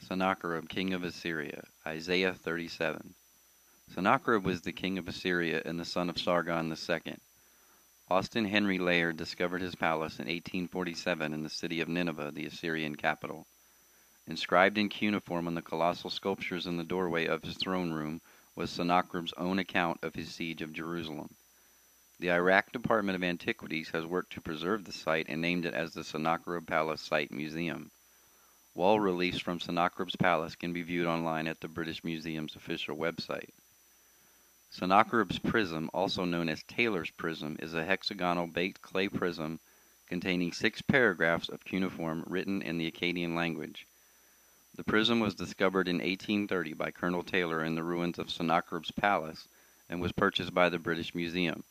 Sennacherib, king of Assyria. Isaiah 37. Sennacherib was the king of Assyria and the son of Sargon II. Austin Henry Layard discovered his palace in 1847 in the city of Nineveh, the Assyrian capital. Inscribed in cuneiform on the colossal sculptures in the doorway of his throne room was Sennacherib's own account of his siege of Jerusalem. The Iraq Department of Antiquities has worked to preserve the site and named it as the Sennacherib Palace Site Museum. Wall reliefs from Sennacherib's palace can be viewed online at the British Museum's official website. Sennacherib's prism, also known as Taylor's prism, is a hexagonal baked clay prism containing 6 paragraphs of cuneiform written in the Akkadian language. The prism was discovered in 1830 by Colonel Taylor in the ruins of Sennacherib's palace and was purchased by the British Museum.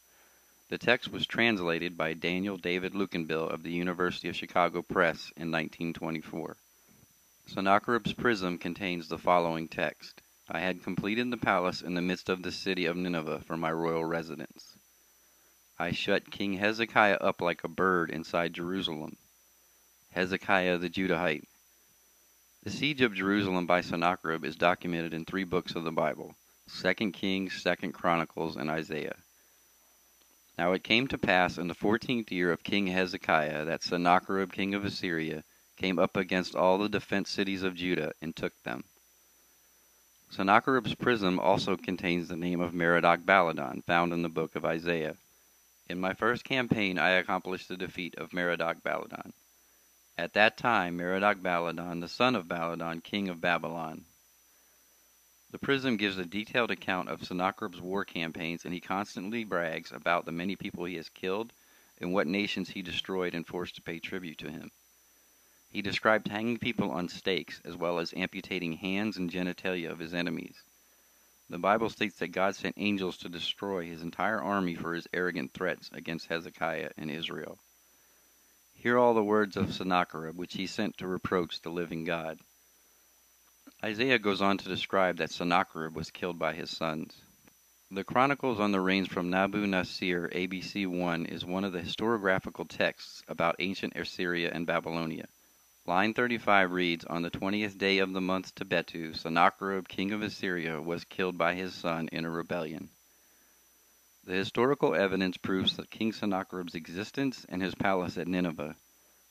The text was translated by Daniel David Lukenbill of the University of Chicago Press in 1924. Sennacherib's prism contains the following text. I had completed the palace in the midst of the city of Nineveh for my royal residence. I shut King Hezekiah up like a bird inside Jerusalem. Hezekiah the Judahite. The siege of Jerusalem by Sennacherib is documented in 3 books of the Bible, 2 Kings, 2 Chronicles, and Isaiah. Now it came to pass in the 14th year of King Hezekiah that Sennacherib king of Assyria came up against all the defenced cities of Judah and took them. Sennacherib's prism also contains the name of Merodach-Baladan, found in the book of Isaiah. In my first campaign I accomplished the defeat of Merodach-Baladan. At that time Merodach-Baladan, the son of Baladan, king of Babylon. The prism gives a detailed account of Sennacherib's war campaigns, and he constantly brags about the many people he has killed and what nations he destroyed and forced to pay tribute to him. He described hanging people on stakes, as well as amputating hands and genitalia of his enemies. The Bible states that God sent angels to destroy his entire army for his arrogant threats against Hezekiah and Israel. Hear all the words of Sennacherib, which he sent to reproach the living God. Isaiah goes on to describe that Sennacherib was killed by his sons. The Chronicles on the Reigns from Nabu-Nasir, ABC 1, is one of the historiographical texts about ancient Assyria and Babylonia. Line 35 reads, On the 20th day of the month Tebetu, Sennacherib, king of Assyria, was killed by his son in a rebellion. The historical evidence proves that King Sennacherib's existence and his palace at Nineveh.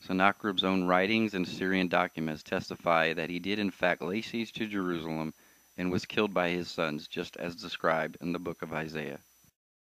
Sennacherib's own writings and Assyrian documents testify that he did in fact lay siege to Jerusalem and was killed by his sons, just as described in the book of Isaiah.